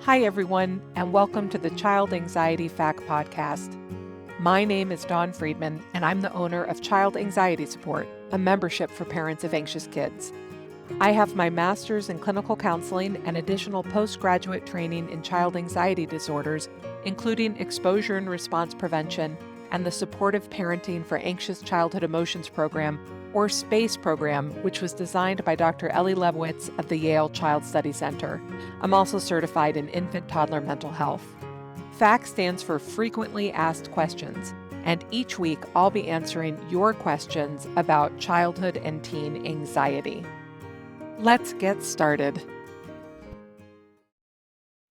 Hi, everyone, and welcome to the Child Anxiety Fact Podcast. My name is Dawn Friedman, and I'm the owner of Child Anxiety Support, a membership for parents of anxious kids. I have my master's in clinical counseling and additional postgraduate training in child anxiety disorders, including exposure and response prevention and the Supportive Parenting for Anxious Childhood Emotions program, or SPACE program, which was designed by Dr. Ellie Lebowitz of the Yale Child Study Center. I'm also certified in infant-toddler mental health. FACT stands for Frequently Asked Questions, and each week I'll be answering your questions about childhood and teen anxiety. Let's get started.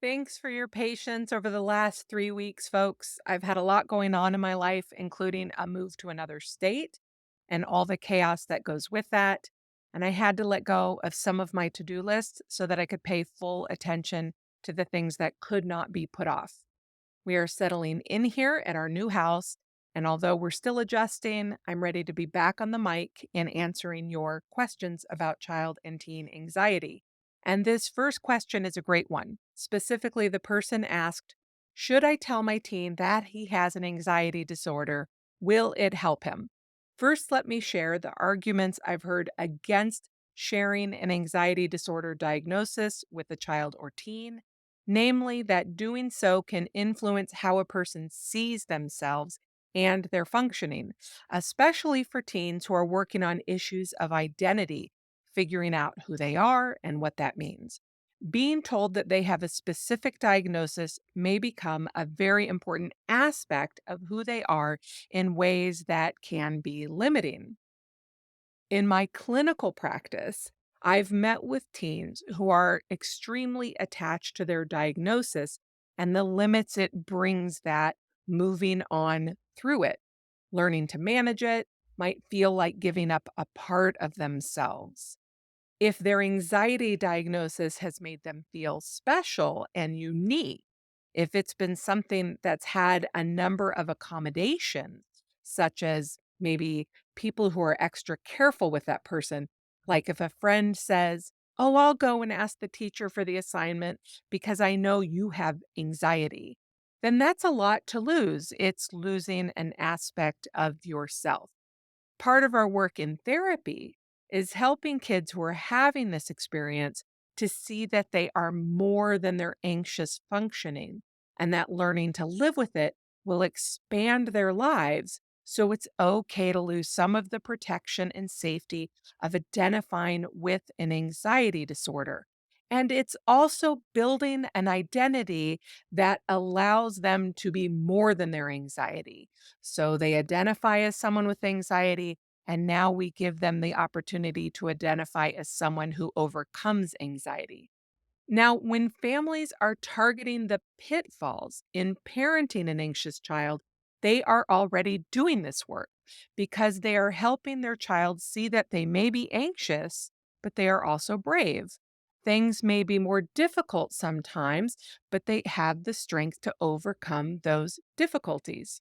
Thanks for your patience over the last 3 weeks, folks. I've had a lot going on in my life, including a move to another state and all the chaos that goes with that. And I had to let go of some of my to-do lists so that I could pay full attention to the things that could not be put off. We are settling in here at our new house, and although we're still adjusting, I'm ready to be back on the mic and answering your questions about child and teen anxiety. And this first question is a great one. Specifically, the person asked, should I tell my teen that he has an anxiety disorder? Will it help him? First, let me share the arguments I've heard against sharing an anxiety disorder diagnosis with a child or teen, namely that doing so can influence how a person sees themselves and their functioning, especially for teens who are working on issues of identity, figuring out who they are and what that means. Being told that they have a specific diagnosis may become a very important aspect of who they are in ways that can be limiting. In my clinical practice, I've met with teens who are extremely attached to their diagnosis and the limits it brings that moving on through it. Learning to manage it might feel like giving up a part of themselves. If their anxiety diagnosis has made them feel special and unique, if it's been something that's had a number of accommodations, such as maybe people who are extra careful with that person, like if a friend says, oh, I'll go and ask the teacher for the assignment because I know you have anxiety, then that's a lot to lose. It's losing an aspect of yourself. Part of our work in therapy is helping kids who are having this experience to see that they are more than their anxious functioning and that learning to live with it will expand their lives. So it's okay to lose some of the protection and safety of identifying with an anxiety disorder. And it's also building an identity that allows them to be more than their anxiety. So they identify as someone with anxiety, and now we give them the opportunity to identify as someone who overcomes anxiety. Now, when families are targeting the pitfalls in parenting an anxious child, they are already doing this work because they are helping their child see that they may be anxious, but they are also brave. Things may be more difficult sometimes, but they have the strength to overcome those difficulties.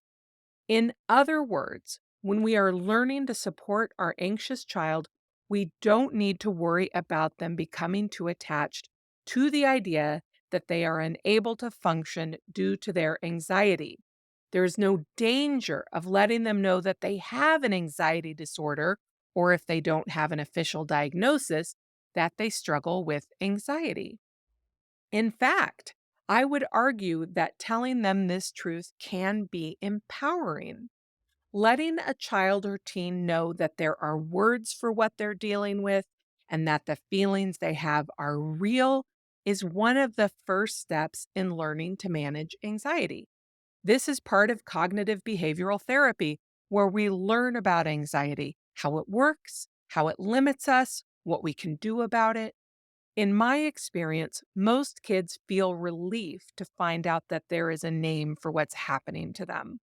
In other words, when we are learning to support our anxious child, we don't need to worry about them becoming too attached to the idea that they are unable to function due to their anxiety. There is no danger of letting them know that they have an anxiety disorder, or if they don't have an official diagnosis, that they struggle with anxiety. In fact, I would argue that telling them this truth can be empowering. Letting a child or teen know that there are words for what they're dealing with and that the feelings they have are real is one of the first steps in learning to manage anxiety. This is part of cognitive behavioral therapy, where we learn about anxiety, how it works, how it limits us, what we can do about it. In my experience, most kids feel relief to find out that there is a name for what's happening to them.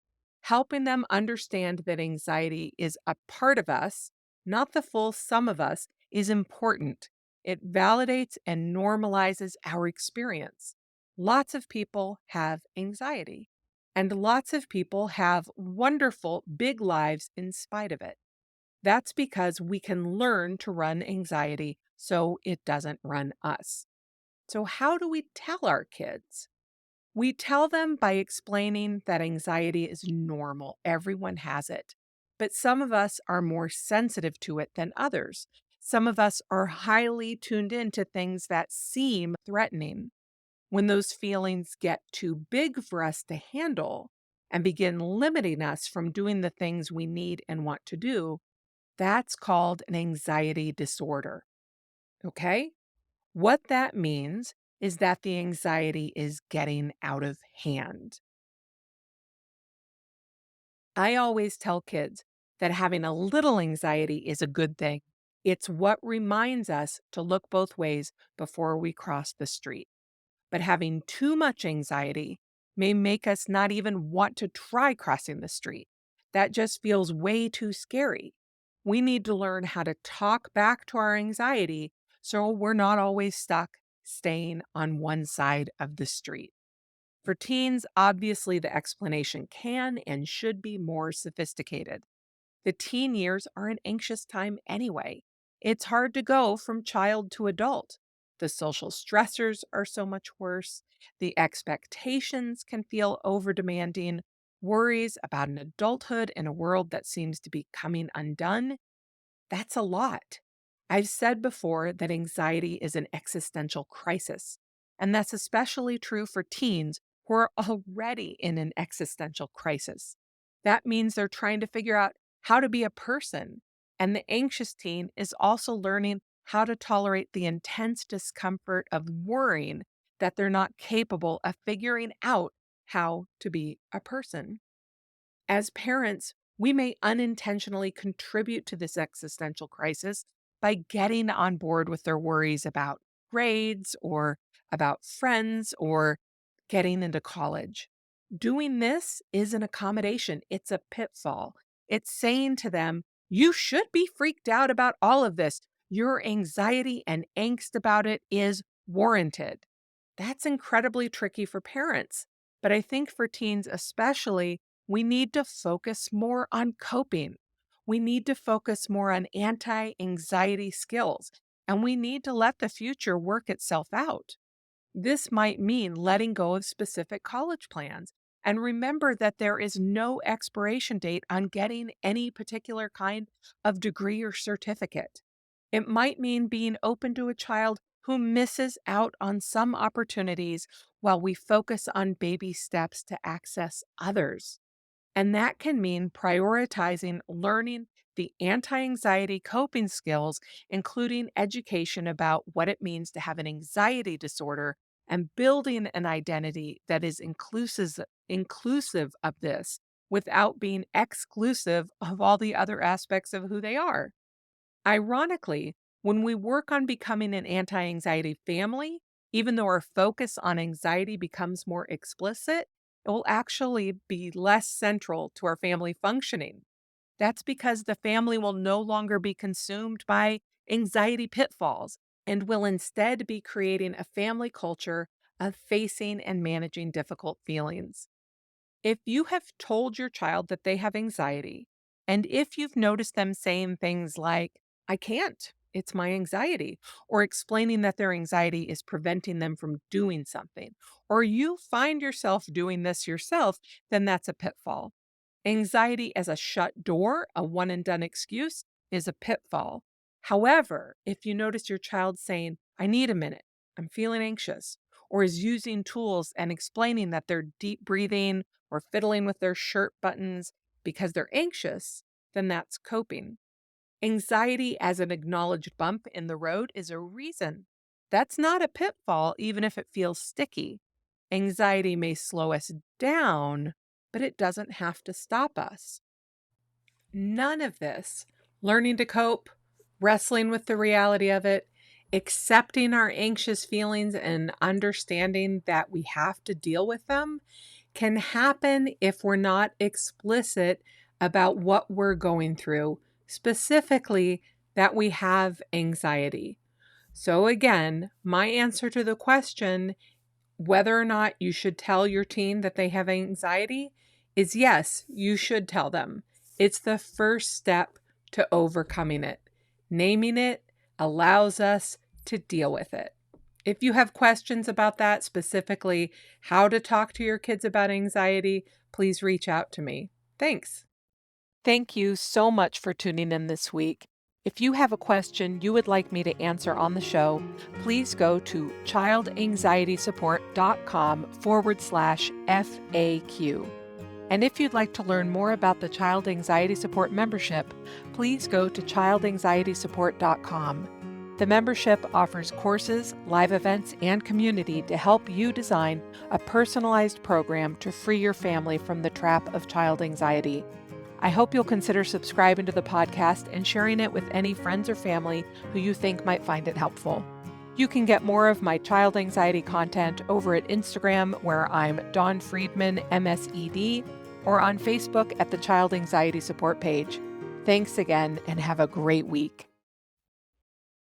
Helping them understand that anxiety is a part of us, not the full sum of us, is important. It validates and normalizes our experience. Lots of people have anxiety, and lots of people have wonderful big lives in spite of it. That's because we can learn to run anxiety so it doesn't run us. So, how do we tell our kids? We tell them by explaining that anxiety is normal. Everyone has it. But some of us are more sensitive to it than others. Some of us are highly tuned into things that seem threatening. When those feelings get too big for us to handle and begin limiting us from doing the things we need and want to do, that's called an anxiety disorder. Okay? What that means is that the anxiety is getting out of hand. I always tell kids that having a little anxiety is a good thing. It's what reminds us to look both ways before we cross the street. But having too much anxiety may make us not even want to try crossing the street. That just feels way too scary. We need to learn how to talk back to our anxiety so we're not always stuck staying on one side of the street. For teens, obviously, the explanation can and should be more sophisticated. The teen years are an anxious time anyway. It's hard to go from child to adult. The social stressors are so much worse. The expectations can feel overdemanding. Worries about an adulthood in a world that seems to be coming undone. That's a lot. I've said before that anxiety is an existential crisis, and that's especially true for teens who are already in an existential crisis. That means they're trying to figure out how to be a person, and the anxious teen is also learning how to tolerate the intense discomfort of worrying that they're not capable of figuring out how to be a person. As parents, we may unintentionally contribute to this existential crisis by getting on board with their worries about grades or about friends or getting into college. Doing this is an accommodation, it's a pitfall. It's saying to them, you should be freaked out about all of this. Your anxiety and angst about it is warranted. That's incredibly tricky for parents. But I think for teens, especially, we need to focus more on coping. We need to focus more on anti anxiety skills, and we need to let the future work itself out. This might mean letting go of specific college plans. And remember that there is no expiration date on getting any particular kind of degree or certificate. It might mean being open to a child who misses out on some opportunities while we focus on baby steps to access others. And that can mean prioritizing learning the anti anxiety coping skills, including education about what it means to have an anxiety disorder and building an identity that is inclusive of this without being exclusive of all the other aspects of who they are. Ironically, when we work on becoming an anti anxiety family, even though our focus on anxiety becomes more explicit, it will actually be less central to our family functioning. That's because the family will no longer be consumed by anxiety pitfalls and will instead be creating a family culture of facing and managing difficult feelings. If you have told your child that they have anxiety, and if you've noticed them saying things like, I can't, it's my anxiety, or explaining that their anxiety is preventing them from doing something, or you find yourself doing this yourself, then that's a pitfall. Anxiety as a shut door, a one and done excuse, is a pitfall. However, if you notice your child saying, I need a minute, I'm feeling anxious, or is using tools and explaining that they're deep breathing or fiddling with their shirt buttons because they're anxious, then that's coping. Anxiety as an acknowledged bump in the road is a reason. That's not a pitfall, even if it feels sticky. Anxiety may slow us down, but it doesn't have to stop us. None of this, learning to cope, wrestling with the reality of it, accepting our anxious feelings and understanding that we have to deal with them, can happen if we're not explicit about what we're going through, specifically that we have anxiety. So, again, my answer to the question whether or not you should tell your teen that they have anxiety is yes, you should tell them. It's the first step to overcoming it. Naming it allows us to deal with it. If you have questions about that, specifically how to talk to your kids about anxiety, please reach out to me. Thanks. Thank you so much for tuning in this week. If you have a question you would like me to answer on the show, please go to childanxietysupport.com/FAQ. And if you'd like to learn more about the Child Anxiety Support membership, please go to childanxietysupport.com. The membership offers courses, live events, and community to help you design a personalized program to free your family from the trap of child anxiety. I hope you'll consider subscribing to the podcast and sharing it with any friends or family who you think might find it helpful. You can get more of my child anxiety content over at Instagram, where I'm Dawn Friedman, MSED, or on Facebook at the Child Anxiety Support page. Thanks again, and have a great week.